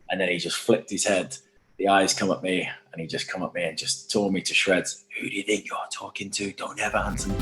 And then he just flipped his head. The eyes come at me, and he just come at me and just tore me to shreds. Who do you think you're talking to? Don't ever answer me.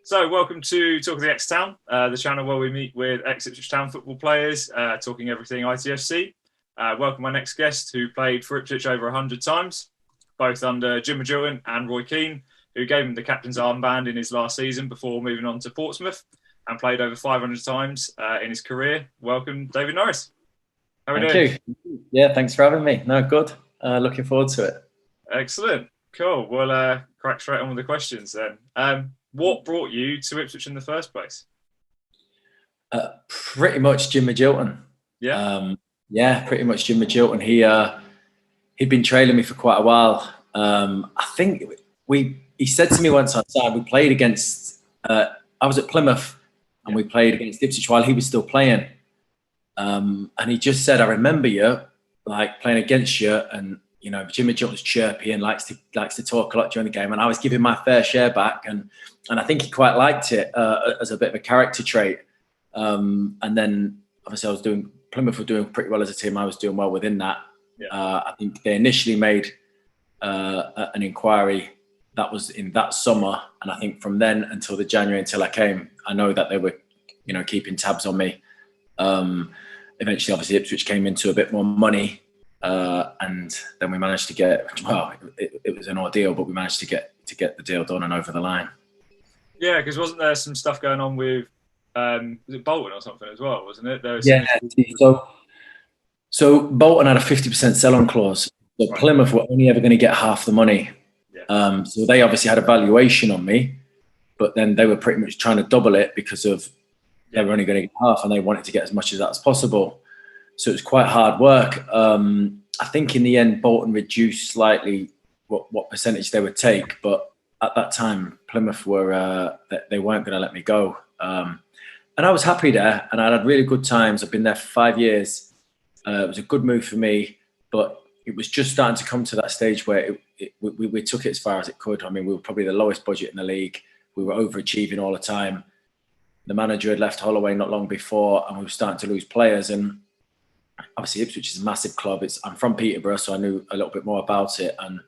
So, welcome to Talk of the X-Town, the channel where we meet with Ipswich Town football players, talking everything ITFC. Welcome my next guest, who played for Ipswich over 100 times, both under Jim Majilton and Roy Keane, who gave him the captain's armband in his last season before moving on to Portsmouth, and played over 500 times in his career. Welcome, David Norris. How are we doing? Thank you. Yeah, thanks for having me. No, good. Looking forward to it. Excellent. Cool. Well, crack straight on with the questions then. What brought you to Ipswich in the first place? Pretty much Jim Majilton. Yeah. Yeah, pretty much Jim Majilton. He'd been trailing me for quite a while. I think he said to me once outside, we played against. I was at Plymouth, and we played against Ipswich while he was still playing. And he just said, "I remember you, like playing against you, and you know, Jim Majilton's chirpy and likes to talk a lot during the game." And I was giving my fair share back, and I think he quite liked it as a bit of a character trait. And then obviously Plymouth were doing pretty well as a team. I was doing well within that. Yeah. I think they initially made an inquiry that was in that summer, and I think from then until the January until I came, I know that they were, you know, keeping tabs on me. Eventually, obviously, Ipswich came into a bit more money, and then we managed to get. Well, it was an ordeal, but we managed to get the deal done and over the line. Yeah, because wasn't there some stuff going on with was it Bolton or something as well, wasn't it? Yeah. So Bolton had a 50% sell-on clause. So right. Plymouth were only ever going to get half the money. Yeah. So they obviously had a valuation on me, but then they were pretty much trying to double it because of they were only going to get half, and they wanted to get as much of that as possible. So it was quite hard work. I think in the end, Bolton reduced slightly what percentage they would take, but at that time, Plymouth were they weren't going to let me go. And I was happy there, and I had really good times. I've been there for 5 years. It was a good move for me, but it was just starting to come to that stage where we took it as far as it could. I mean, we were probably the lowest budget in the league. We were overachieving all the time. The manager had left Holloway not long before, and we were starting to lose players. And obviously, Ipswich is a massive club. I'm from Peterborough, so I knew a little bit more about it, and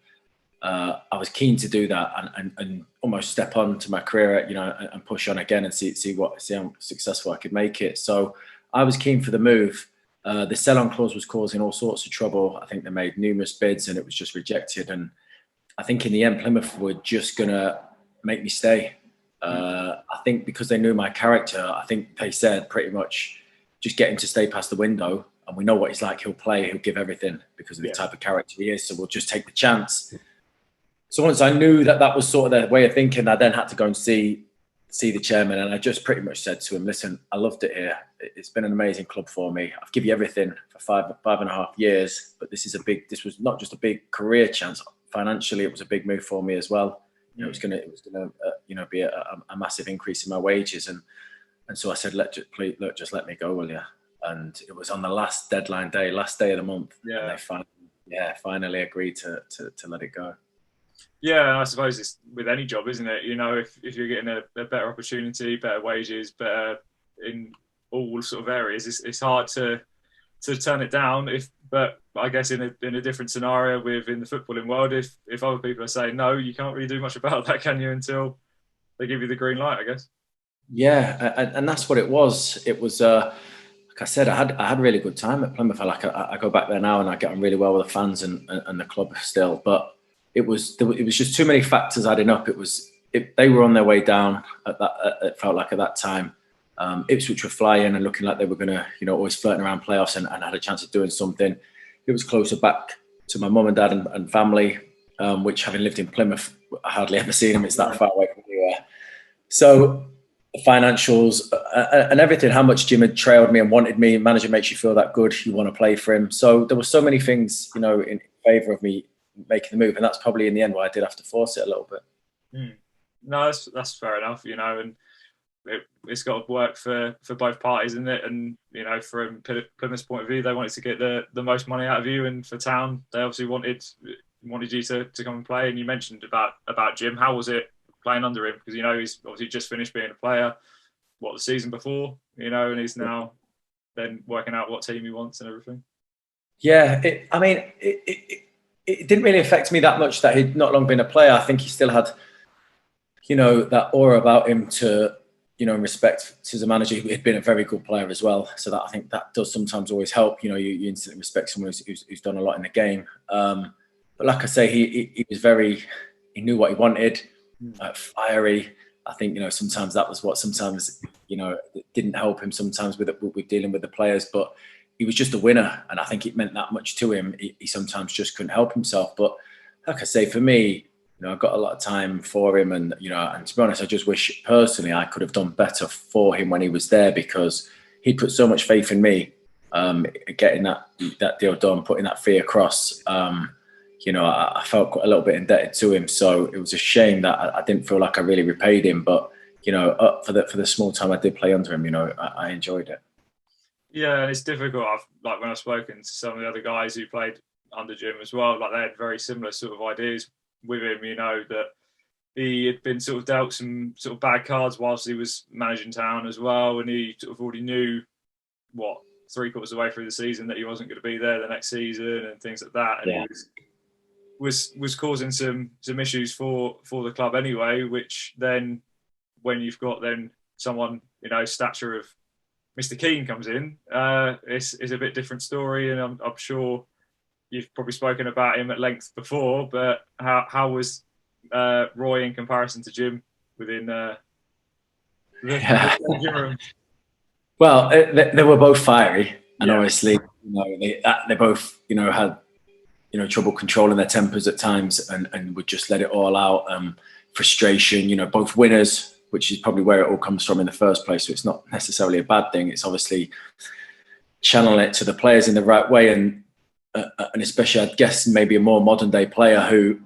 I was keen to do that and almost step on to my career, you know, and push on again and see how successful I could make it. So I was keen for the move. The sell-on clause was causing all sorts of trouble. I think they made numerous bids and it was just rejected. And I think in the end, Plymouth were just going to make me stay. I think because they knew my character, I think they said pretty much just get him to stay past the window. And we know what he's like. He'll play, he'll give everything because of the type of character he is. So we'll just take the chance. So once I knew that was sort of their way of thinking, I then had to go and see the chairman, and I just pretty much said to him, "Listen, I loved it here. It's been an amazing club for me. I've given you everything for five and a half years, but this was not just a big career chance. Financially, it was a big move for me as well. You know, it was gonna be a massive increase in my wages, and so I said, just let me go, will you?" And it was on the last deadline day, last day of the month, and they finally agreed to let it go. Yeah, and I suppose it's with any job, isn't it? You know, if you're getting a better opportunity, better wages, better in all sort of areas, it's hard to turn it down. But I guess in a different scenario within the footballing world, if other people are saying no, you can't really do much about that, can you? Until they give you the green light, I guess. Yeah, and that's what it was. It was like I said, I had a really good time at Plymouth. I go back there now and I get on really well with the fans and the club still, but. It was just too many factors adding up. They were on their way down at that. It felt like at that time, Ipswich were flying and looking like they were going to, you know, always flirting around playoffs and had a chance of doing something. It was closer back to my mum and dad and family, which having lived in Plymouth, I hardly ever seen them. It's that far away from anywhere. So the financials and everything, how much Jim had trailed me and wanted me, manager makes you feel that good. You want to play for him. So there were so many things, you know, in favour of me making the move, and that's probably in the end why I did have to force it a little bit. No, that's fair enough, you know, and it's got to work for both parties, isn't it? And you know, from Plymouth's point of view, they wanted to get the most money out of you, and for Town, they obviously wanted you to come and play. And you mentioned about Jim. How was it playing under him? Because you know he's obviously just finished being a player. the season before, and he's now then working out what team he wants and everything. Yeah, it didn't really affect me that much that he'd not long been a player. I think he still had, that aura about him to, in respect to the manager. He'd been a very good player as well. So that I think that does sometimes always help. You instantly respect someone who's done a lot in the game. But like I say, he was he knew what he wanted, fiery. I think, sometimes that was what sometimes, it didn't help him sometimes with dealing with the players, but he was just a winner. And I think it meant that much to him. He sometimes just couldn't help himself. But like I say, for me, I've got a lot of time for him. And, and to be honest, I just wish personally I could have done better for him when he was there, because he put so much faith in me, getting that deal done, putting that fee across. I felt a little bit indebted to him, so it was a shame that I didn't feel like I really repaid him. But for the small time I did play under him, I enjoyed it. Yeah, and it's difficult. Like when I've spoken to some of the other guys who played under Jim as well, like they had very similar sort of ideas with him. That he had been sort of dealt some sort of bad cards whilst he was managing Town as well, and he sort of already knew 3/4 of the way through the season that he wasn't going to be there the next season and things like that. And he was causing some issues for the club anyway, which then when you've got then someone, stature of Mr. Keane comes in, it's a bit different story. And I'm sure you've probably spoken about him at length before, but how was Roy in comparison to Jim within the gym room? Well, they were both fiery, and obviously, they both, had trouble controlling their tempers at times, and would just let it all out. Frustration, both winners, which is probably where it all comes from in the first place. So it's not necessarily a bad thing. It's obviously channeling it to the players in the right way, and especially, I guess, maybe a more modern day player who,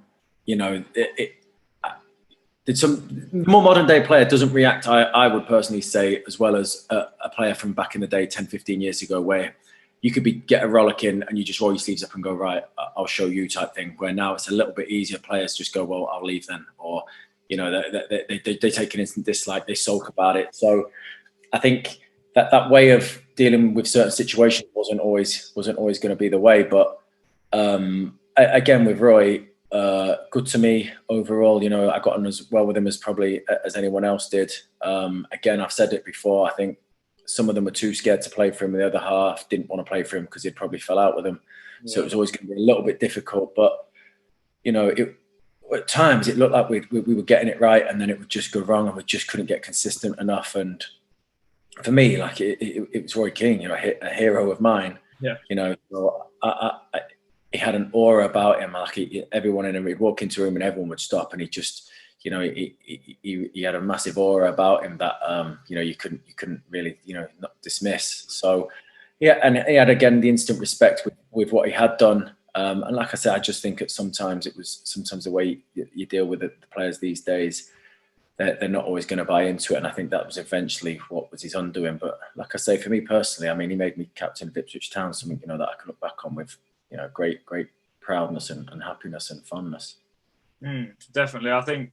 more modern day player doesn't react, I would personally say, as well as a player from back in the day, 10, 15 years ago, where you could get a rollicking and you just roll your sleeves up and go, right, I'll show you type thing. Where now it's a little bit easier. Players just go, well, I'll leave then. Or, they take an instant dislike, they sulk about it. So I think that way of dealing with certain situations wasn't always going to be the way. But again, with Roy, good to me overall. I got on as well with him as probably as anyone else did. Again, I've said it before. I think some of them were too scared to play for him. The other half didn't want to play for him because he'd probably fell out with them. Yeah. So it was always going to be a little bit difficult. But, at times it looked like we were getting it right, and then it would just go wrong, and we just couldn't get consistent enough. And for me, like it was Roy Keane, a hero of mine. Yeah. So he had an aura about him. Like everyone in him, he'd walk into a room and everyone would stop, and he just, he had a massive aura about him that you couldn't really not dismiss. So yeah, and he had again the instant respect with what he had done. And like I said, I just think sometimes the way you deal with the players these days, they're not always going to buy into it. And I think that was eventually what was his undoing. But like I say, for me personally, I mean, he made me captain of Ipswich Town, something that I can look back on with great proudness and happiness and fondness. Definitely, I think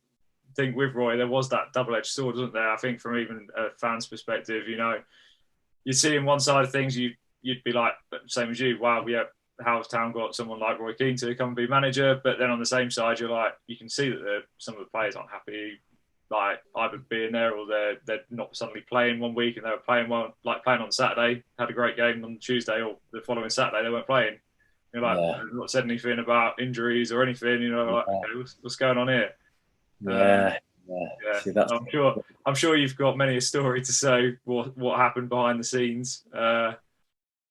with Roy there was that double-edged sword, wasn't there? I think from even a fan's perspective, you see in one side of things, you'd be like, same as you, wow, yeah, how's Town got someone like Roy Keane to come and be manager? But then on the same side, you're like, you can see that some of the players aren't happy, like either being there or they're not suddenly playing one week and they were playing playing on Saturday, had a great game on Tuesday, or the following Saturday they weren't playing. You're like, not said anything about injuries or anything. Okay, what's going on here? Yeah. See, I'm sure you've got many a story to say what happened behind the scenes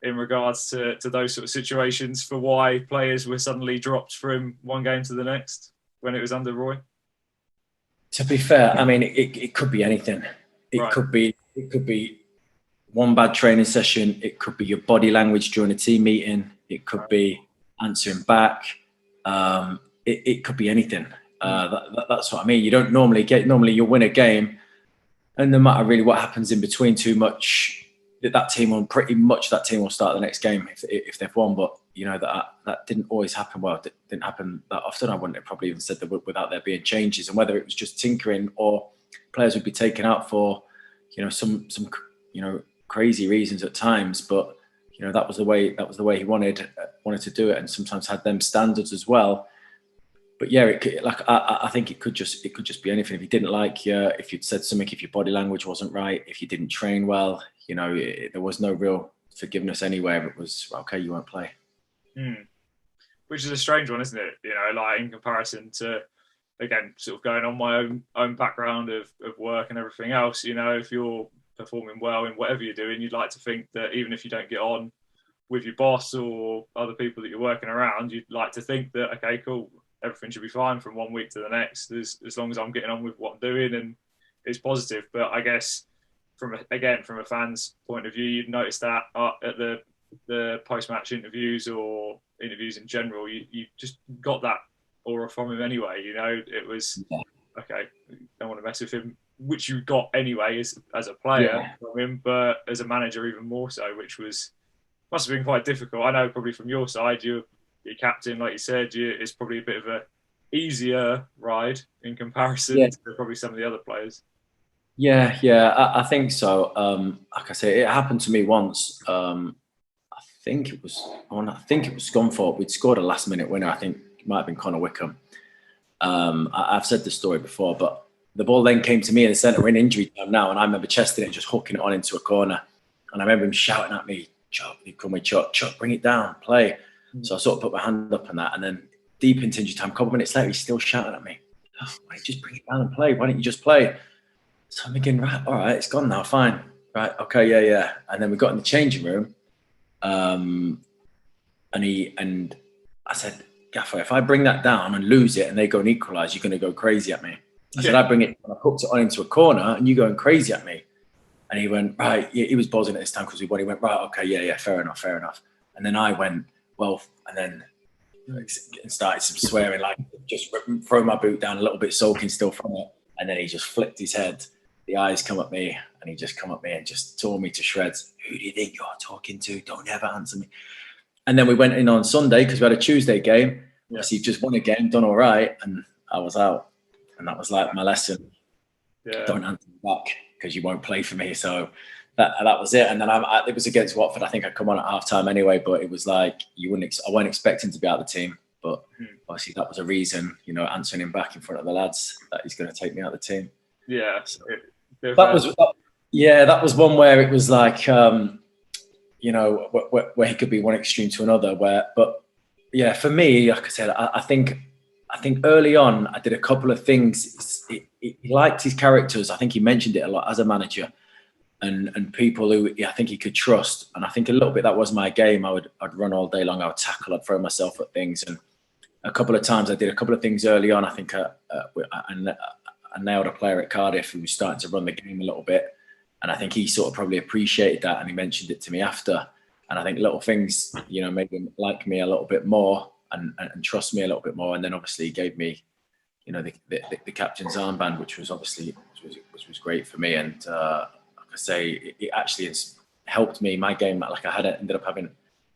in regards to those sort of situations, for why players were suddenly dropped from one game to the next when it was under Roy. To be fair, I mean, it could be anything. It could be one bad training session. It could be your body language during a team meeting. It could be answering back. It could be anything. That's what I mean. You don't normally you'll win a game, and no matter really what happens in between too much, that team will start the next game if they've won. But that didn't always happen. Well, it didn't happen that often. I wouldn't have probably even said that without there being changes, and whether it was just tinkering or players would be taken out for some crazy reasons at times, but that was the way he wanted to do it, and sometimes had them standards as well. But yeah, I think it could just be anything. If he didn't like you, if you'd said something, if your body language wasn't right, if you didn't train well, there was no real forgiveness anywhere. It was okay, you won't play. Which is a strange one, isn't it? Like in comparison to, again, sort of going on my own background of work and everything else. If you're performing well in whatever you're doing, you'd like to think that even if you don't get on with your boss or other people that you're working around, you'd like to think that, okay, cool, everything should be fine from one week to the next, as long as I'm getting on with what I'm doing and it's positive. But I guess from a fan's point of view, you'd notice that at the post-match interviews or interviews in general, you just got that aura from him anyway. It was okay, don't want to mess with him, which you got anyway as a player from him, but as a manager even more so, which must have been quite difficult. I know probably from your side, your captain, like you said, it's probably a bit of a easier ride in comparison to probably some of the other players. Yeah, I think so. Like I say, it happened to me once. I think it was Scunthorpe. We'd scored a last-minute winner. I think it might have been Connor Wickham. I've said this story before, but the ball then came to me in the centre. We're in injury time now, and I remember chesting it and just hooking it on into a corner. And I remember him shouting at me, "Chuck, you come with Chuck, bring it down, play." So I sort of put my hand up on that, and then deep into injury time, a couple of minutes later, he's still shouting at me, "Oh, why don't you just bring it down and play? Why don't you just play?" So I'm thinking, right, all right, it's gone now, fine. Right, okay, yeah. And then we got in the changing room, and I said, "Gaffer, if I bring that down and lose it and they go and equalise, you're going to go crazy at me." I said, "I bring it, and I hooked it on into a corner and you're going crazy at me." And he went, right, he was buzzing at this time because we won. He went, right, okay, yeah, fair enough. And then I went, well, and then started some swearing, like just throw my boot down a little bit, soaking still from it. And then he just flipped his head. The eyes come at me, and he just come at me and just tore me to shreds. "Who do you think you're talking to? Don't ever answer me." And then we went in on Sunday because we had a Tuesday game. Obviously, just won a game, done all right, and I was out. And that was like my lesson. Don't answer me back because you won't play for me. So that was it. And then it was against Watford. I think I'd come on at half time anyway, but it was like I weren't expecting to be out of the team. But obviously that was a reason, answering him back in front of the lads, that he's going to take me out of the team. Yeah. So that was one where it was like, where he could be one extreme to another. But for me, like I said, I think early on I did a couple of things. He liked his characters. I think he mentioned it a lot as a manager, and people who I think he could trust. And I think a little bit that was my game. I'd run all day long. I would tackle. I'd throw myself at things. And a couple of times I did a couple of things early on. I think I nailed a player at Cardiff who was starting to run the game a little bit. And I think he sort of probably appreciated that, and he mentioned it to me after. And I think little things, made him like me a little bit more and trust me a little bit more. And then obviously he gave me, the captain's armband, which was obviously was great for me. And like I say, it actually has helped me my game. Like I ended up having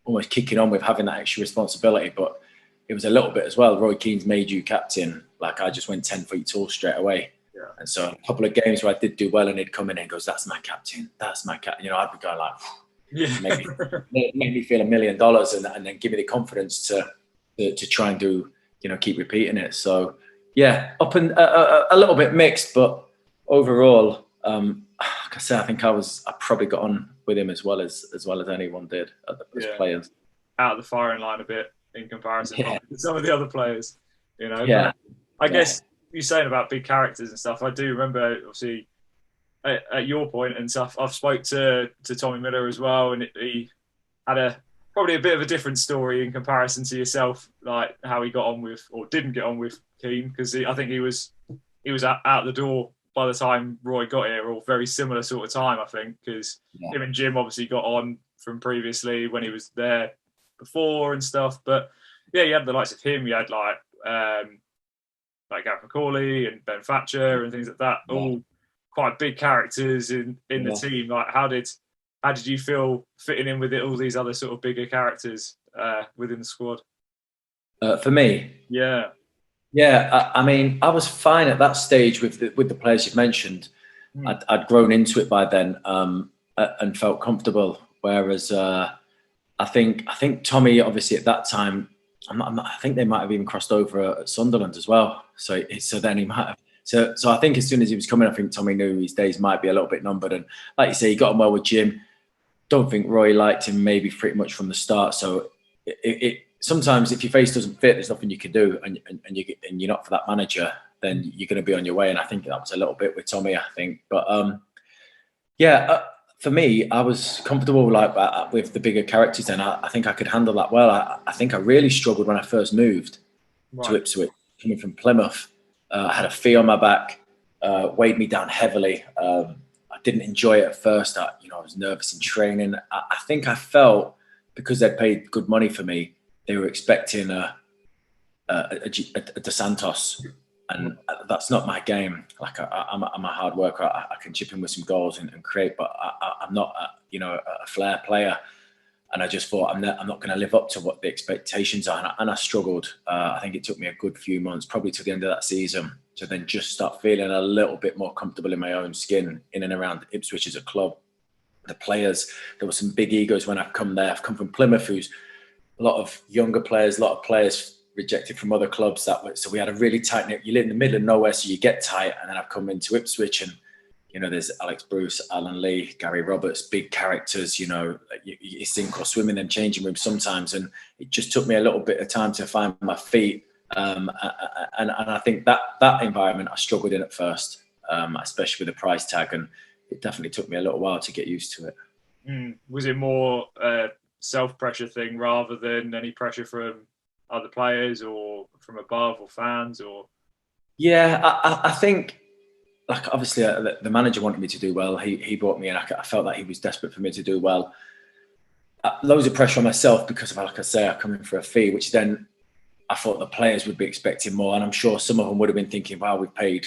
almost kicking on with having that extra responsibility, but it was a little bit as well. Roy Keane's made you captain. Like I just went 10 feet tall straight away. Yeah. And so a couple of games where I did do well, and he'd come in and goes, "That's my captain. That's my captain." I'd be going like, make me feel $1 million, and then give me the confidence to try and do, keep repeating it. So yeah, up and a little bit mixed, but overall, like I said, I think I probably got on with him as well as anyone did as players. Out of the firing line a bit in comparison to some of the other players, Yeah. But I guess you're saying about big characters and stuff. I do remember, obviously, at your point and stuff, I've spoke to Tommy Miller as well, and he had probably a bit of a different story in comparison to yourself, like how he got on with or didn't get on with Keane, because I think he was out the door by the time Roy got here, or very similar sort of time, I think, because him and Jim obviously got on from previously when he was there before and stuff. But yeah, you had the likes of him. You had like Gareth McCauley and Ben Thatcher and things like that, all quite big characters in the team. Like how did you feel fitting in with all these other sort of bigger characters within the squad? For me, I mean, I was fine at that stage with the players you've mentioned. I'd grown into it by then and felt comfortable. Whereas I think Tommy, obviously at that time, I think they might have even crossed over at Sunderland as well. So then he might have. So I think as soon as he was coming, I think Tommy knew his days might be a little bit numbered. And like you say, he got on well with Jim. Don't think Roy liked him maybe pretty much from the start. So sometimes if your face doesn't fit, there's nothing you can do, and you're not for that manager, then you're going to be on your way. And I think that was a little bit with Tommy, I think. But for me, I was comfortable with the bigger characters, and I think I could handle that well. I think I really struggled when I first moved to Ipswich, coming from Plymouth. I had a fee on my back, weighed me down heavily. I didn't enjoy it at first. I was nervous in training. I think I felt because they'd paid good money for me, they were expecting a De Santos, and that's not my game. Like I'm a hard worker. I can chip in with some goals and create, but I'm not a flair player. And I just thought I'm not going to live up to what the expectations are, and I struggled. I think it took me a good few months, probably to the end of that season, to then just start feeling a little bit more comfortable in my own skin in and around Ipswich as a club. The players, there were some big egos when I've come there. I've come from Plymouth, who's a lot of younger players, a lot of players rejected from other clubs. So we had a really tight knit. You live in the middle of nowhere, so you get tight. And then I've come into Ipswich, and there's Alex Bruce, Alan Lee, Gary Roberts, big characters. You sink or swim in them changing rooms sometimes, and it just took me a little bit of time to find my feet. And I think that environment I struggled in at first, especially with the price tag, and it definitely took me a little while to get used to it. Was it more a self-pressure thing rather than any pressure from other players or from above or fans? Or yeah, I think, like, obviously the manager wanted me to do well. He brought me in. I felt that he was desperate for me to do well. Loads of pressure on myself because of, like I say, I come in for a fee, which then I thought the players would be expecting more, and I'm sure some of them would have been thinking, wow, we've paid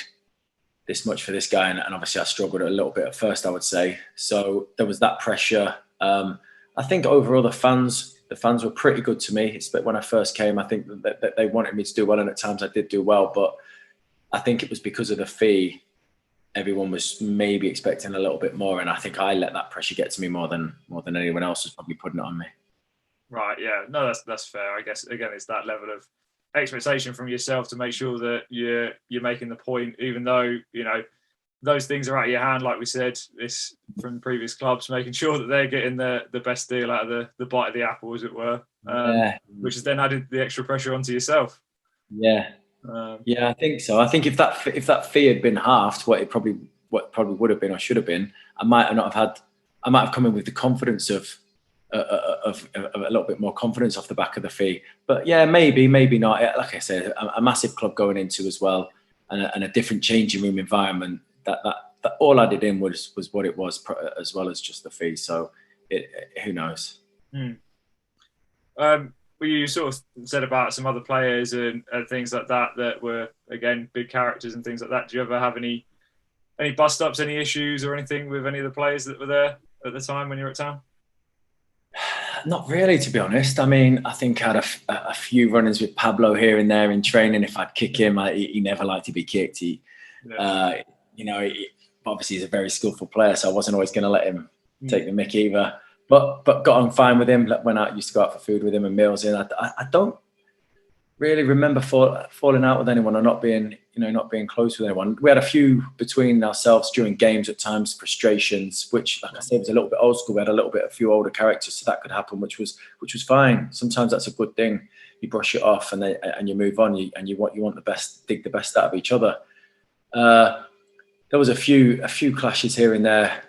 this much for this guy, and obviously I struggled a little bit at first, I would say. So there was that pressure. I think overall the fans were pretty good to me. It's when I first came, I think that they wanted me to do well, and at times I did do well, but I think it was because of the fee. Everyone was maybe expecting a little bit more, and I think I let that pressure get to me more than anyone else was probably putting it on me. Right, yeah, no, that's fair. I guess again, it's that level of expectation from yourself to make sure that you're making the point, even though those things are out of your hand. Like we said, this from previous clubs, making sure that they're getting the best deal out of the bite of the apple, as it were, which has then added the extra pressure onto yourself. Yeah. Yeah, I think so. I think if that fee had been halved, what probably would have been or should have been, I might have come in with the confidence of a little bit more confidence off the back of the fee. But yeah, maybe not. Like I said, a massive club going into as well, and a different changing room environment. That all I did in was what it was, as well as just the fee. So who knows? Well, you sort of said about some other players and things like that were, again, big characters and things like that. Do you ever have any bust-ups, any issues or anything with any of the players that were there at the time when you were at Town? Not really, to be honest. I mean, I think I had a few run-ins with Pablo here and there in training. If I'd kick him, he never liked to be kicked. Obviously he's a very skillful player, so I wasn't always going to let him take the mick either. But got on fine with him. Went out, used to go out for food with him and meals. And I don't really remember falling out with anyone or not being close with anyone. We had a few between ourselves during games at times, frustrations, which, like I said, was a little bit old school. We had a few older characters, so that could happen, which was fine. Sometimes that's a good thing. You brush it off and you move on. And you want the best, dig the best out of each other. There was a few clashes here and there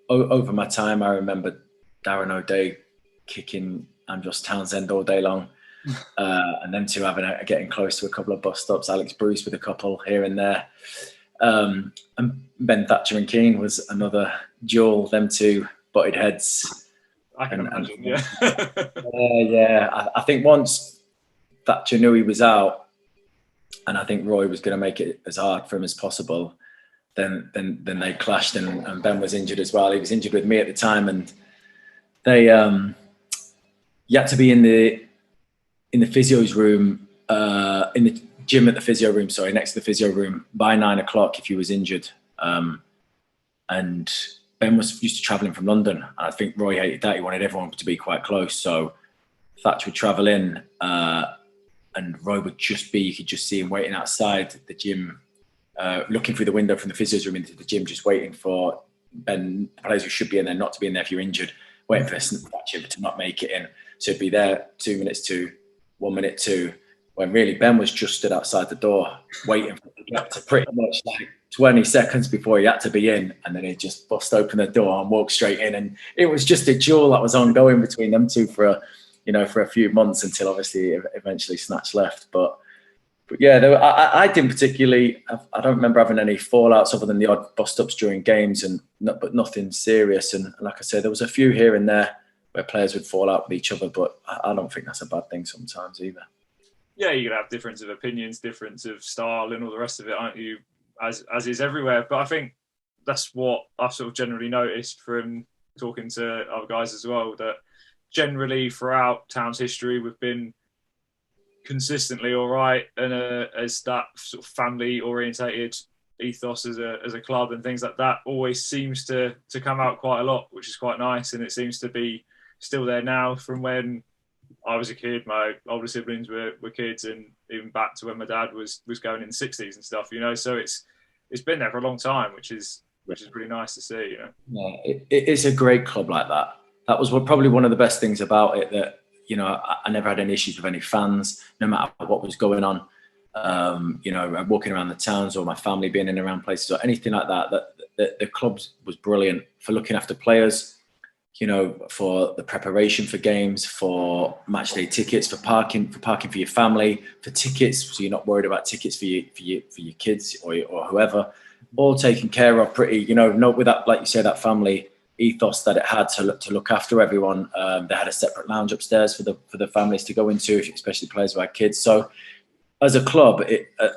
over my time. I remember Darren O'Day kicking Andros Townsend all day long. And then getting close to a couple of bus stops. Alex Bruce with a couple here and there. And Ben Thatcher and Keane was another duel. Them two butted heads. I can imagine, yeah. Yeah. I think once Thatcher knew he was out, and I think Roy was going to make it as hard for him as possible, then they clashed, and Ben was injured as well. He was injured with me at the time, and they you had to be in the physio's room, in the gym at the physio room, next to the physio room by 9 o'clock if you was injured. and Ben was used to travelling from London. And I think Roy hated that. He wanted everyone to be quite close. So Thatch would travel in, and Roy would just be, you could just see him waiting outside the gym, looking through the window from the physio's room into the gym, just waiting for Ben, players who should be in there, not to be in there if you're injured, waiting for Thatcher to not make it in. So he'd be there 2 minutes to 1 minute to, when really Ben was just stood outside the door waiting for it to get to pretty much like 20 seconds before he had to be in, and then he'd just bust open the door and walk straight in. And it was just a duel that was ongoing between them two for a few months, until obviously eventually Snatch left. But yeah, I didn't particularly, I don't remember having any fallouts other than the odd bust-ups during games, but nothing serious. And like I said, there was a few here and there where players would fall out with each other, but I don't think that's a bad thing sometimes either. Yeah, you can have difference of opinions, difference of style and all the rest of it, aren't you? As is everywhere. But I think that's what I've sort of generally noticed from talking to other guys as well, that generally throughout Town's history, we've been consistently all right, and as that sort of family orientated ethos as a club and things like that always seems to come out quite a lot, which is quite nice. And it seems to be still there now from when I was a kid, my older siblings were kids, and even back to when my dad was going in the 60s and stuff, so it's been there for a long time, which is pretty nice to see, Yeah, it is a great club like that. That was probably one of the best things about it, that I never had any issues with any fans, no matter what was going on. Walking around the towns, or my family being in and around places, or anything like that. The club was brilliant for looking after players, for the preparation for games, for match day tickets, for parking for your family, for tickets, so you're not worried about tickets for your kids or whoever. All taken care of pretty, with that, like you say, that family ethos that it had to look after everyone. They had a separate lounge upstairs for the families to go into, especially players who had kids. So as a club,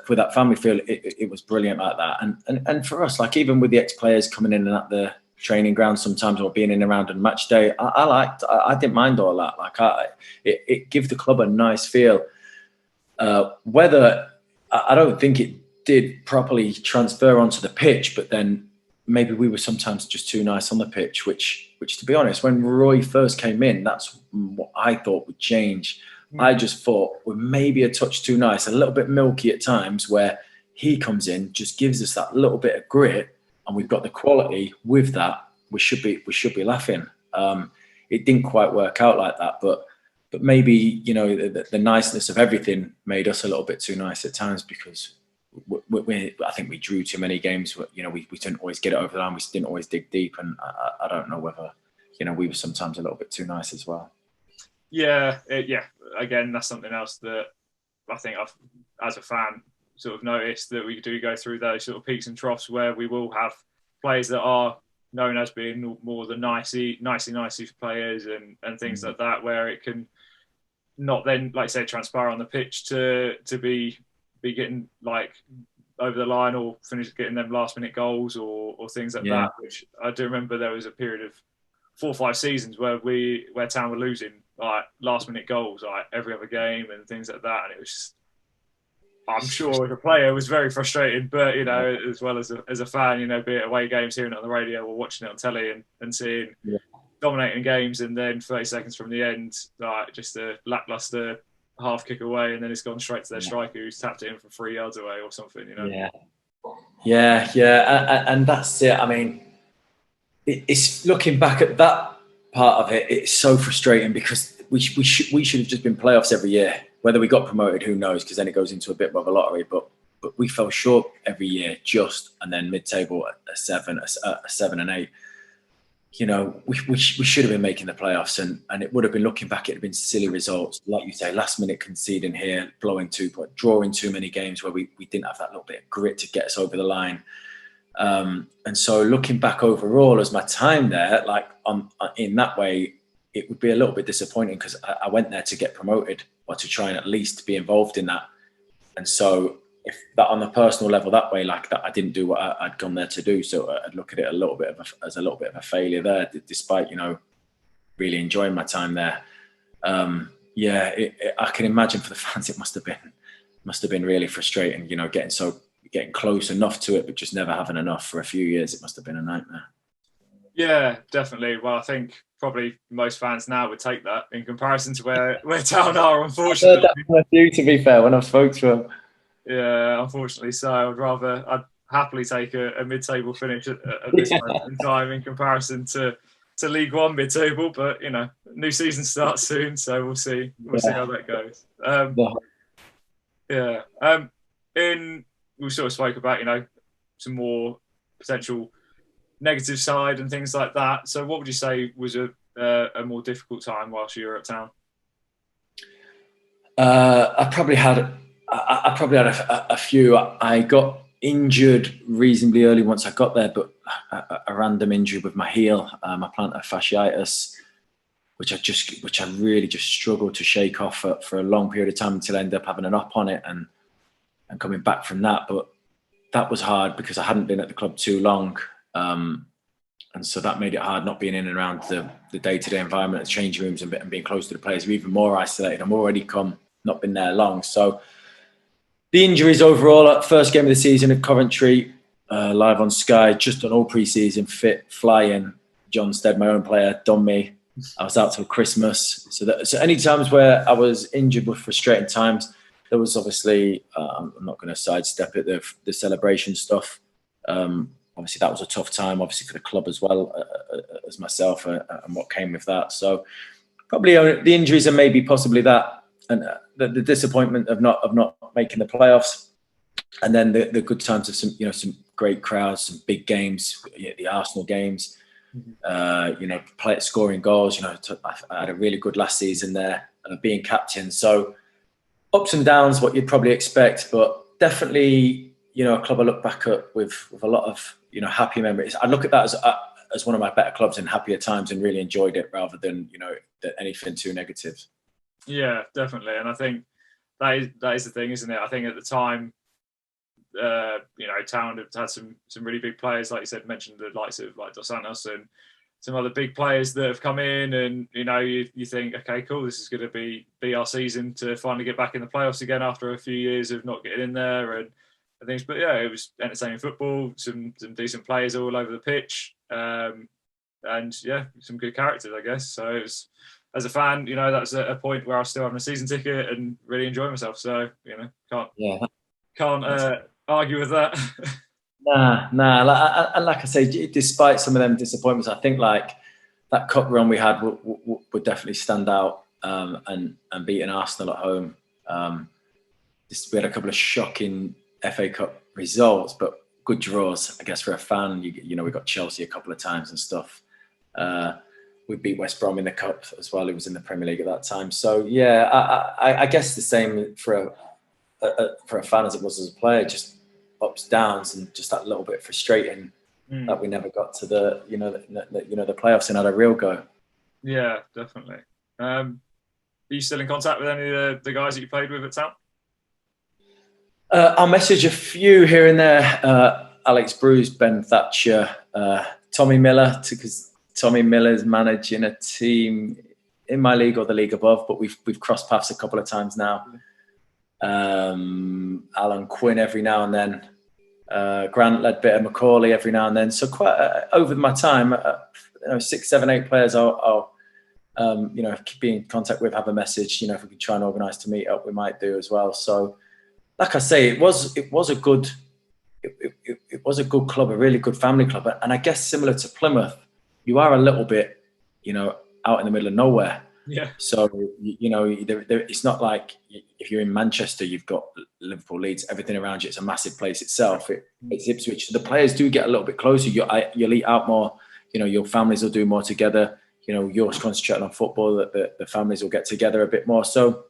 with that family feel, it was brilliant like that. And for us, like even with the ex-players coming in and at the training ground sometimes, or being in and around on match day, I didn't mind all that. Like it gave the club a nice feel. Whether I don't think it did properly transfer onto the pitch, but then maybe we were sometimes just too nice on the pitch, which to be honest, when Roy first came in, that's what I thought would change. I just thought we're maybe a touch too nice, a little bit milky at times, where he comes in, just gives us that little bit of grit, and we've got the quality with that. We should be laughing. It didn't quite work out like that, but maybe the niceness of everything made us a little bit too nice at times, because I think we drew too many games. We didn't always get it over the line. We didn't always dig deep, and I don't know whether we were sometimes a little bit too nice as well. Yeah. Again, that's something else that I think I've, as a fan, sort of noticed, that we do go through those sort of peaks and troughs where we will have players that are known as being more the nicey players and things like that, where it can not then, like I say, transpire on the pitch to be getting like over the line or getting them last minute goals or things like that. Which I do remember there was a period of 4 or 5 seasons where Town were losing like last minute goals like every other game and things like that, and it was just, I'm sure as a player it was very frustrating, but as well as a fan, be it away games, hearing it on the radio or watching it on telly and seeing dominating games, and then 30 seconds from the end, like just a lackluster half kick away, and then it's gone straight to their striker who's tapped it in from 3 yards away or something. Yeah, and that's it. I mean, it's looking back at that part of it, it's so frustrating, because we should have just been playoffs every year. Whether we got promoted, who knows? Because then it goes into a bit of a lottery. But we fell short every year, and then mid-table a 7 and 8. We should have been making the playoffs, and it would have been, looking back, it would have been silly results, like you say, last minute conceding here, drawing too many games where we didn't have that little bit of grit to get us over the line. And so looking back overall as my time there, like in that way, it would be a little bit disappointing, because I went there to get promoted, or to try and at least be involved in that. And so if that on the personal level that way, like that, I didn't do what I'd gone there to do. So I'd look at it as a little bit of a failure there, despite, really enjoying my time there. I can imagine for the fans, it must have been really frustrating, getting so getting close enough to it, but just never having enough for a few years. It must have been a nightmare. Yeah, definitely. Well, I think probably most fans now would take that in comparison to where Town are, unfortunately. I've heard that from a few, to be fair, when I've spoke to them. Yeah, unfortunately. So I'd happily take a mid-table finish at this moment in time in comparison to League One mid-table. But new season starts soon, so we'll see. We'll see how that goes. We sort of spoke about some more potential negative side and things like that. So what would you say was a more difficult time whilst you were at Town? I probably had a few. I got injured reasonably early once I got there, but a random injury with my heel, my plantar fasciitis, which I really just struggled to shake off for a long period of time until I ended up having an op on it and coming back from that. But that was hard because I hadn't been at the club too long. And so that made it hard not being in and around the day-to-day environment, the changing rooms and being close to the players. We're even more isolated. I'm already not been there long. So the injuries overall, at first game of the season at Coventry, live on Sky, just on all pre-season, fit, flying. John Stead, my own player, done me. I was out till Christmas. So any times where I was injured were frustrating times. There was obviously, I'm not going to sidestep it, the celebration stuff. Obviously, that was a tough time, obviously, for the club as well as myself and what came with that. So probably the injuries and maybe possibly that, and the disappointment of not making the playoffs, and then the good times of some great crowds, some big games, the Arsenal games, scoring goals. I had a really good last season there, being captain. So ups and downs, what you'd probably expect, but definitely, a club I look back at with a lot of happy memories. I look at that as one of my better clubs in happier times and really enjoyed it rather than anything too negative. Yeah, definitely, and I think that is the thing, isn't it? I think at the time, Town had some really big players, like you said, mentioned the likes of like Dos Santos and some other big players that have come in, and you think, okay, cool, this is going to be our season to finally get back in the playoffs again after a few years of not getting in there and things. But yeah, it was entertaining football, some decent players all over the pitch, and yeah, some good characters, I guess. So it was, as a fan, that's a point where I was still having a season ticket and really enjoying myself. So can't argue with that. Nah. Like I say, despite some of them disappointments, I think like that cup run we had would definitely stand out, and beating Arsenal at home. We had a couple of shocking FA Cup results, but good draws, I guess, for a fan. We got Chelsea a couple of times and stuff. We beat West Brom in the cup as well. It was in the Premier League at that time. So yeah, I guess the same for a fan as it was as a player. Just ups, downs, and just that little bit frustrating that we never got to the playoffs and had a real go. Yeah, definitely. Are you still in contact with any of the guys that you played with at Town? I'll message a few here and there. Alex Bruce, Ben Thatcher, Tommy Miller, because Tommy Miller's managing a team in my league or the league above, but we've crossed paths a couple of times now. Alan Quinn every now and then, Grant Ledbetter, Macaulay every now and then. So quite over my time, 6, 7, 8 players I'll be in contact with, have a message. If we can try and organise to meet up, we might do as well. So, like I say, it was a good club, a really good family club, and I guess similar to Plymouth, you are a little bit, out in the middle of nowhere. Yeah. So it's not like if you're in Manchester, you've got Liverpool, Leeds, everything around you. It's a massive place itself. It's Ipswich. The players do get a little bit closer. You'll eat out more. Your families will do more together. You're concentrating on football. The families will get together a bit more. So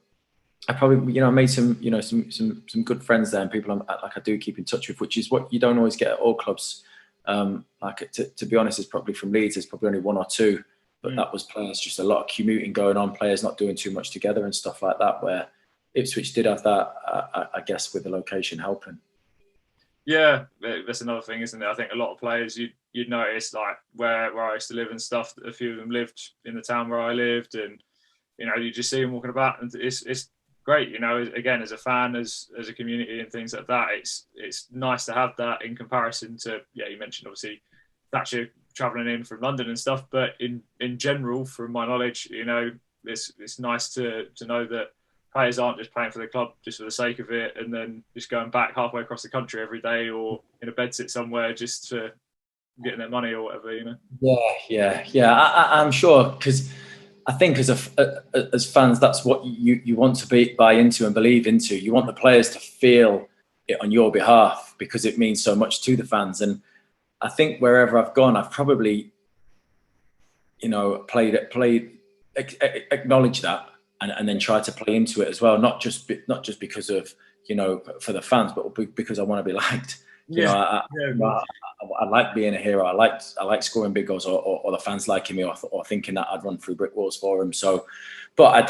I probably made some some good friends there and people I do keep in touch with, which is what you don't always get at all clubs. To be honest, it's probably from Leeds. There's probably only 1 or 2. But that was players, just a lot of commuting going on, players not doing too much together and stuff like that, where Ipswich did have that, I guess, with the location helping. Yeah, that's another thing, isn't it? I think a lot of players, you'd notice, like, where I used to live and stuff, a few of them lived in the town where I lived, and, you just see them walking about, and it's great. Again, as a fan, as a community and things like that, it's nice to have that in comparison to, you mentioned obviously Thatcher travelling in from London and stuff, but in general, from my knowledge, it's nice to know that players aren't just playing for the club just for the sake of it, and then just going back halfway across the country every day or in a bedsit somewhere just to getting their money or whatever. Yeah. I'm sure, because I think as fans, that's what you want to buy into and believe into. You want the players to feel it on your behalf because it means so much to the fans. And I think wherever I've gone, I've probably, acknowledged that and then tried to play into it as well. Not just because of, for the fans, but because I want to be liked. I like being a hero. I like scoring big goals, or the fans liking me, or thinking that I'd run through brick walls for them. So, but I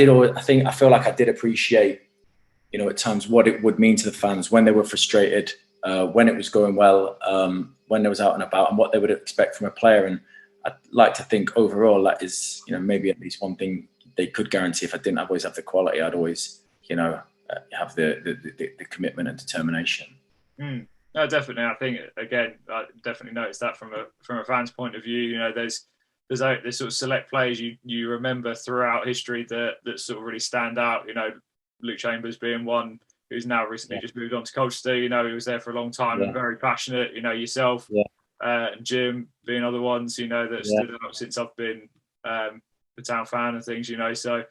feel like I did appreciate, at times what it would mean to the fans when they were frustrated, when it was going well, when they was out and about, and what they would expect from a player. And I'd like to think overall that is, maybe at least one thing they could guarantee. If I didn't always have the quality, I'd always, have the commitment and determination. No, definitely. I think again, I definitely noticed that from a fan's point of view. There's sort of select players you remember throughout history that sort of really stand out. Luke Chambers being one who's now recently just moved on to Colchester. He was there for a long time and very passionate. Yourself and Jim being other ones. That stood up since I've been a Town fan and things. So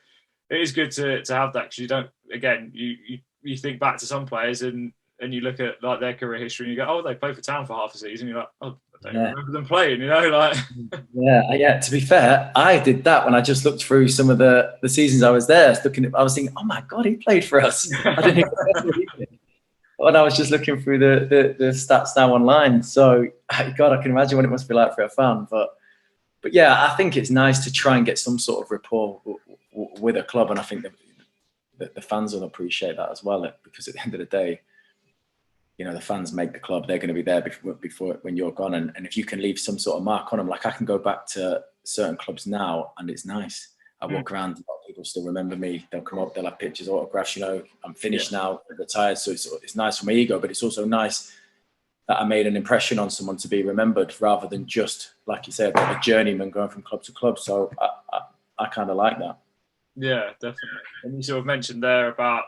it is good to have that, because you don't. Again, you think back to some players and you look at like their career history and you go, oh, they played for Town for half a season. You're like, oh, I don't remember them playing, like. Yeah. To be fair, I did that when I just looked through some of the seasons I was there. I was thinking, oh my God, he played for us. I didn't even know he did. When I was just looking through the stats now online. So, God, I can imagine what it must be like for a fan. But yeah, I think it's nice to try and get some sort of rapport with a club, and I think that the fans will appreciate that as well, because at the end of the day, the fans make the club. They're going to be there before when you're gone. And if you can leave some sort of mark on them, like I can go back to certain clubs now and it's nice. I walk around, a lot of people still remember me. They'll come up, they'll have pictures, autographs, I'm finished now, retired. So it's nice for my ego, but it's also nice that I made an impression on someone to be remembered, rather than just, like you said, a journeyman going from club to club. So I kind of like that. Yeah, definitely. And you sort of mentioned there about,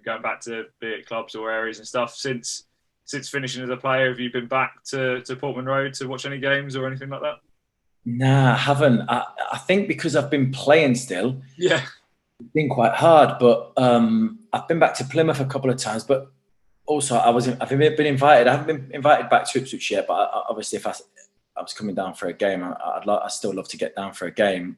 going back to be at clubs or areas and stuff. Since finishing as a player, have you been back to Portman Road to watch any games or anything like that? Nah, I haven't. I think because I've been playing still. Yeah. It's been quite hard, but I've been back to Plymouth a couple of times, but also I've been invited. I haven't been invited back to Ipswich yet, but obviously if I was coming down for a game, I'd still love to get down for a game.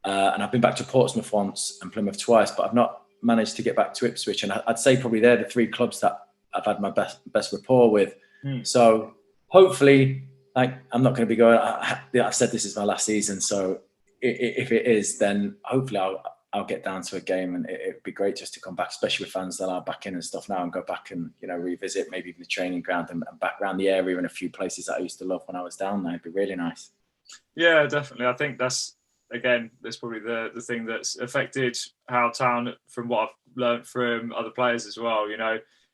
And I've been back to Portsmouth once and Plymouth twice, but I've not managed to get back to Ipswich. And I'd say probably they're the three clubs that I've had my best rapport with. So hopefully, I'm not going to be going. I've said this is my last season, so if it is, then hopefully I'll get down to a game, and it'd be great just to come back, especially with fans that are back in and stuff now, and go back and revisit maybe even the training ground and back around the area and a few places that I used to love when I was down there. It'd be really nice. Yeah, definitely. I think that's probably the thing that's affected how Town, from what I've learned from other players as well.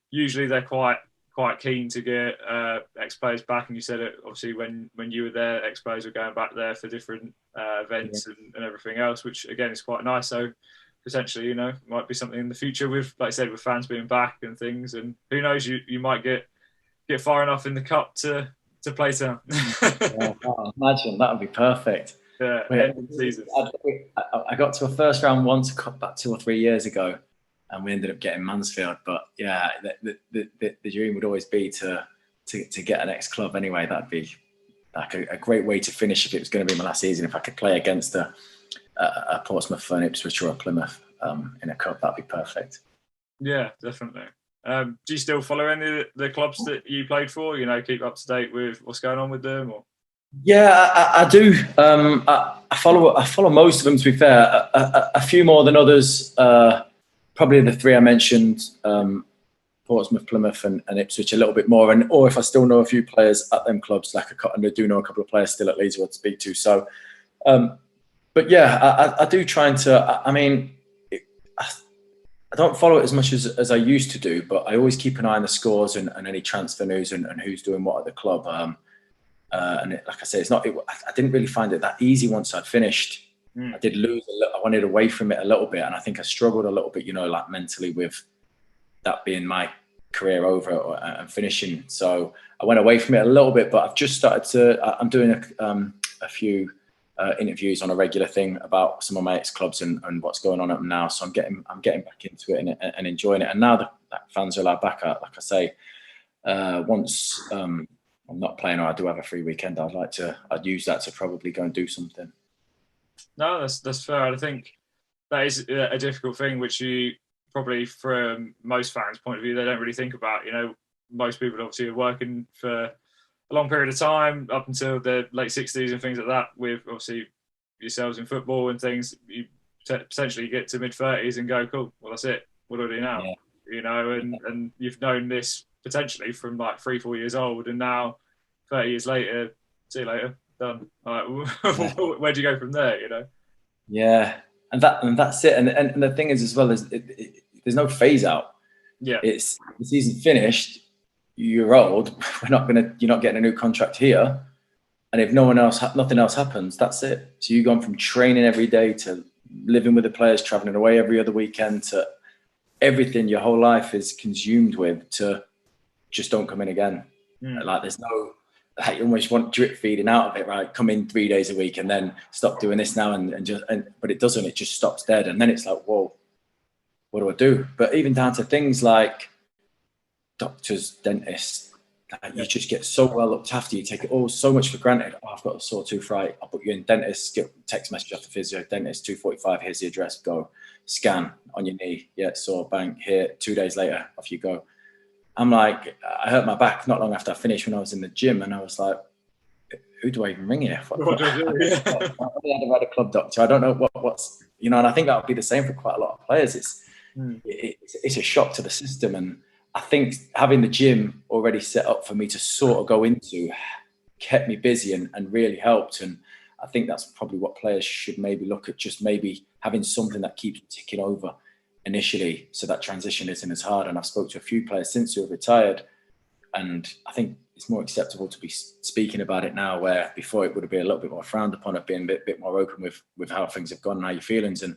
Usually they're quite keen to get ex-players back, and you said it obviously when you were there, ex-players were going back there for different events and everything else, which again is quite nice. So potentially, might be something in the future with, like I said, with fans being back and things, and who knows, you might get far enough in the cup to play Town. Imagine, that would be perfect. Yeah, end of the season. I got to a first round once about 2 or 3 years ago, and we ended up getting Mansfield. But yeah, the dream would always be to get an ex-club anyway. That'd be like a great way to finish if it was going to be my last season. If I could play against a Portsmouth, an Ipswich, or a Plymouth in a cup, that'd be perfect. Yeah, definitely. Do you still follow any of the clubs that you played for? Keep up to date with what's going on with them, or? Yeah, I do. I follow most of them, to be fair. A few more than others. Probably the three I mentioned: Portsmouth, Plymouth, and Ipswich. A little bit more, or if I still know a few players at them clubs, I do know a couple of players still at Leeds who I'd speak to. So, but yeah, I do trying to. I mean, I don't follow it as much as I used to do, but I always keep an eye on the scores and any transfer news and who's doing what at the club. Like I say, I didn't really find it that easy once I'd finished. I did lose a little. I wanted away from it a little bit, and I think I struggled a little bit, like mentally with that being my career over and finishing. So I went away from it a little bit, but I've just started to. I'm doing a few interviews on a regular thing about some of my ex-clubs and what's going on at them now. So I'm getting back into it and enjoying it. And now that fans are allowed back, like I say, once I'm not playing or I do have a free weekend, I'd use that to probably go and do something. No, that's fair. I think that is a difficult thing, which you probably, from most fans' point of view, they don't really think about. Most people obviously are working for a long period of time up until the late 60s and things like that, with obviously yourselves in football and things. You potentially get to mid-30s and go, cool, well, that's it. What do I do now? Yeah. And you've known this potentially from like 3-4 years old, and now 30 years later, see you later, done. Where do you go from there? Yeah, and that's it. And the thing is, as well, is there's no phase out. Yeah, it's the season finished. You're old. You're not getting a new contract here. And if nothing else happens, that's it. So you've gone from training every day to living with the players, traveling away every other weekend, to everything your whole life is consumed with, to just don't come in again. Like there's no, you almost want drip feeding out of it, right? Come in 3 days a week and then stop doing this now but it doesn't. It just stops dead, and then it's like, whoa, what do I do? But even down to things like doctors, dentists, you just get so well looked after. You take it all so much for granted. Oh, I've got a sore tooth, right? I'll put you in dentist, get a text message off the physio, dentist, 2:45, here's the address, go. Scan on your knee, yeah, sore, bang, here, 2 days later, off you go. I'm like, I hurt my back not long after I finished when I was in the gym, and I was like, who do I even ring here? What do I do? I've had a club doctor. I don't know what's, and I think that would be the same for quite a lot of players. It's a shock to the system, and I think having the gym already set up for me to sort of go into kept me busy and really helped. And I think that's probably what players should maybe look at, just maybe having something that keeps ticking over initially, so that transition isn't as hard. And I've spoke to a few players since who have retired, and I think it's more acceptable to be speaking about it now, where before it would have been a little bit more frowned upon, it being a bit more open with how things have gone and how your feelings. And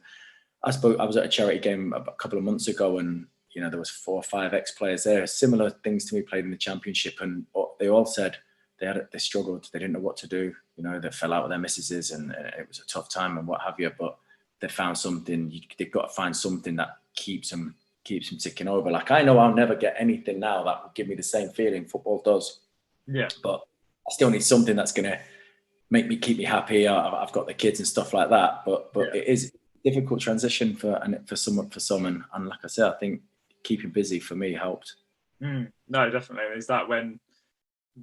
I was at a charity game a couple of months ago, and there was 4 or 5 ex-players there, similar things to me, played in the championship, and they all said they struggled, they didn't know what to do. They fell out with their missuses, and it was a tough time and what have you. But they found something. They've got to find something that keeps them ticking over. Like, I know I'll never get anything now that will give me the same feeling football does. Yeah. But I still need something that's going to keep me happy. I've got the kids and stuff like that. But It is a difficult transition for some. And like I said, I think keeping busy for me helped. No, definitely. Is that when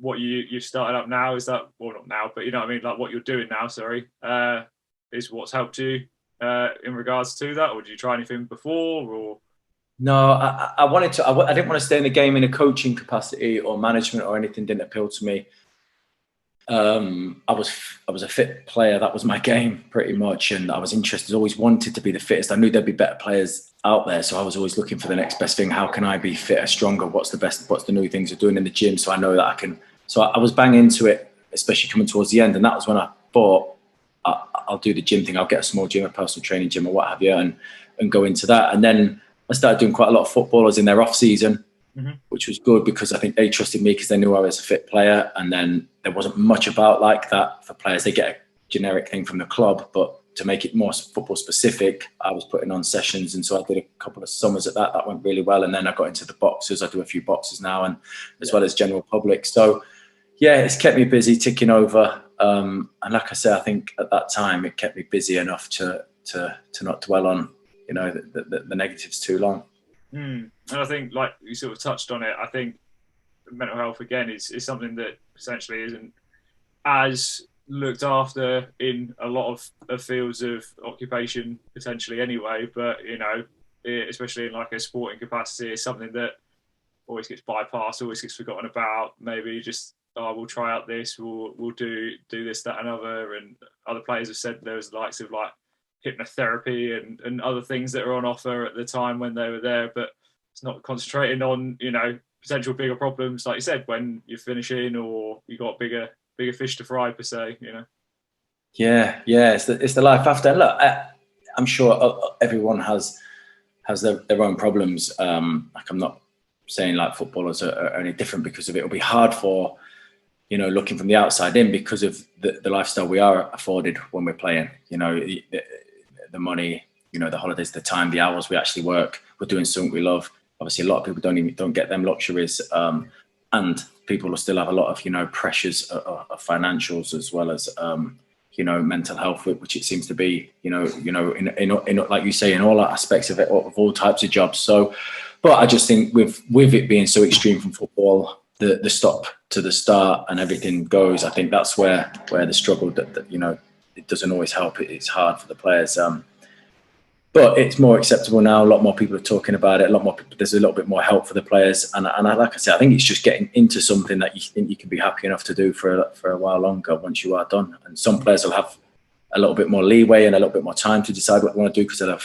what you've started up now, is that, well, not now, but you know what I mean, like what you're doing now, is what's helped you in regards to that? Or did you try anything before? Or no, I wanted to. I didn't want to stay in the game in a coaching capacity or management or anything. Didn't appeal to me. I was a fit player. That was my game pretty much, and I was interested. Always wanted to be the fittest. I knew there'd be better players out there, so I was always looking for the next best thing. How can I be fitter, stronger? What's the new things I'm doing in the gym? So I know that I can. So I was banging into it, especially coming towards the end, and that was when I thought, I'll do the gym thing. I'll get a small gym, a personal training gym, or what have you, and go into that. And then I started doing quite a lot of footballers in their off season, which was good because I think they trusted me because they knew I was a fit player. And then there wasn't much about like that for players. They get a generic thing from the club, but to make it more football specific, I was putting on sessions. And so I did a couple of summers at that. That went really well. And then I got into the boxers. I do a few boxers now, and as well as general public. So yeah, it's kept me busy, ticking over. And like I said, I think at that time it kept me busy enough to not dwell on, the negatives too long. And I think, like you sort of touched on it, I think mental health again is something that essentially isn't as looked after in a lot of fields of occupation potentially anyway. But especially in like a sporting capacity, it's something that always gets bypassed, always gets forgotten about. Maybe just, we'll try out this, we'll do this, that, and other. And other players have said there was the likes of like hypnotherapy and other things that are on offer at the time when they were there, but it's not concentrating on, potential bigger problems, like you said, when you're finishing or you got bigger fish to fry per se. Yeah, it's the life after. And look, I'm sure everyone has their own problems. Like, I'm not saying like footballers are any different because of it. It'll be hard for, looking from the outside in, because of the lifestyle we are afforded when we're playing. The money, the holidays, the time, the hours we actually work. We're doing something we love. Obviously, a lot of people don't get them luxuries, and people will still have a lot of pressures of financials, as well as mental health, which it seems to be in like you say, in all aspects of it, of all types of jobs. So, but I just think with it being so extreme from football, the stop to the start and everything goes, I think that's where the struggle that it doesn't always help. It's hard for the players. But it's more acceptable now. A lot more people are talking about it. There's a little bit more help for the players. And like I said, I think it's just getting into something that you think you can be happy enough to do for a while longer once you are done. And some players will have a little bit more leeway and a little bit more time to decide what they want to do, because they'll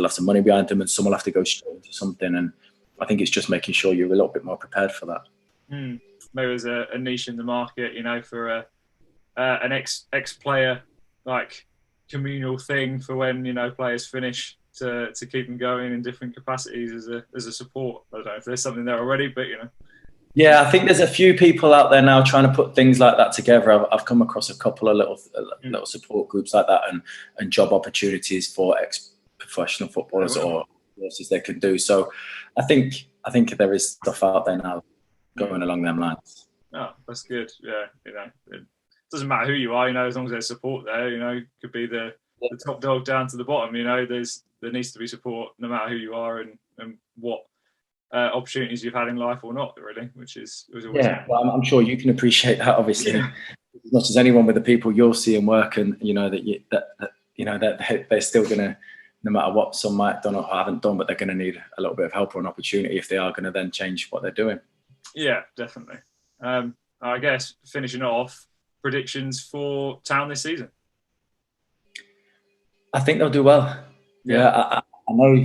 have some money behind them, and some will have to go straight into something. And I think it's just making sure you're a little bit more prepared for that. Maybe there's a niche in the market, for an ex-player, like, communal thing for when players finish, to keep them going in different capacities as a support. I don't know if there's something there already, but Yeah, I think there's a few people out there now trying to put things like that together. I've come across a couple of little support groups like that, and job opportunities for ex-professional footballers or courses they can do. So I think there is stuff out there now going along them lines. Oh, that's good. Yeah, it doesn't matter who you are, as long as there's support there, could be the top dog down to the bottom, there needs to be support no matter who you are and what opportunities you've had in life or not, really, which is always well, I'm sure you can appreciate that, obviously, as much as anyone, with the people you'll see and work, and that they're still gonna, no matter what some might have done or haven't done, but they're gonna need a little bit of help or an opportunity if they are gonna then change what they're doing. Yeah, definitely. I guess finishing off, predictions for Town this season? I think they'll do well. I know.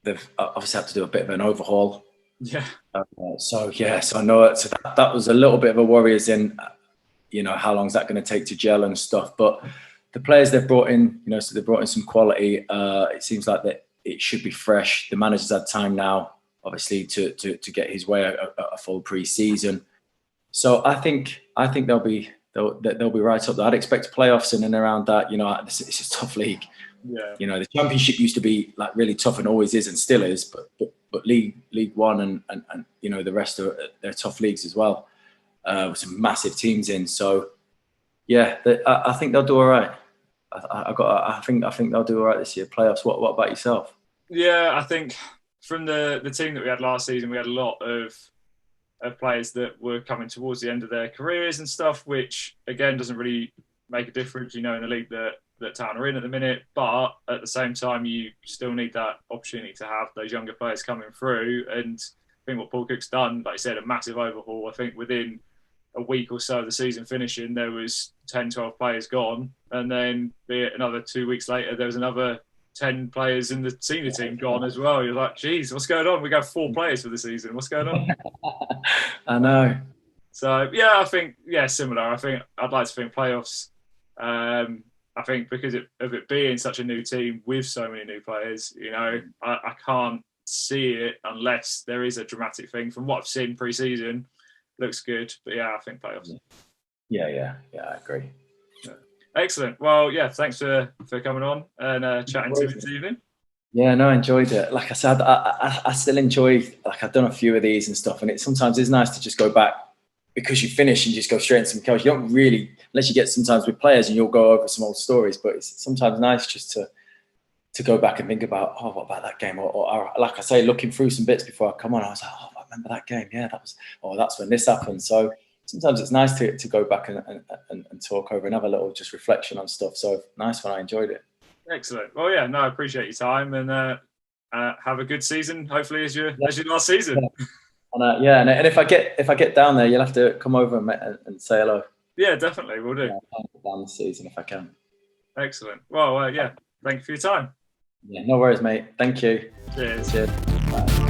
They've obviously had to do a bit of an overhaul. So I know that was a little bit of a worry, as in, how long is that going to take to gel and stuff. But the players they've brought in, so they've brought in some quality. It seems like that it should be fresh. The manager's had time now, obviously, to get his way a full pre-season. So I think they'll be right up there. I'd expect playoffs in and around that. It's a tough league. The Championship used to be like really tough, and always is, and still is. But League One and the rest of they're tough leagues as well, with some massive teams in. So I think they'll do all right. I think they'll do all right this year. Playoffs. What about yourself? Yeah, I think from the team that we had last season, we had a lot of players that were coming towards the end of their careers and stuff, which again doesn't really make a difference, in the league that Town are in at the minute. But at the same time, you still need that opportunity to have those younger players coming through. And I think what Paul Cook's done, like I said, a massive overhaul. I think within a week or so of the season finishing, there was 10, 12 players gone. And then be it another 2 weeks later, there was another 10 players in the senior team gone as well. You're like, geez, what's going on? We got 4 players for the season. What's going on? I know. So, I think, similar. I think I'd like to think playoffs. I think because of it being such a new team with so many new players, I can't see it unless there is a dramatic thing. From what I've seen pre-season, looks good. But I think playoffs. Yeah, I agree. Excellent. Well, thanks for coming on and chatting to me this evening. Yeah, no, I enjoyed it. Like I said, I still enjoy, like, I've done a few of these and stuff, and it sometimes is nice to just go back, because you finish and just go straight into some coach. You don't really, unless you get sometimes with players and you'll go over some old stories, but it's sometimes nice just to go back and think about, what about that game? Or like I say, looking through some bits before I come on, I was like, I remember that game. Yeah, that's when this happened. So sometimes it's nice to go back and talk over and have a little just reflection on stuff. So nice one. I enjoyed it. Excellent. Well, I appreciate your time, and have a good season. Hopefully, as your last season. And if I get down there, you'll have to come over and say hello. Yeah, definitely, we'll do. Down the season if I can. Excellent. Well, yeah, thank you for your time. Yeah, no worries, mate. Thank you. Cheers. Cheers. Bye.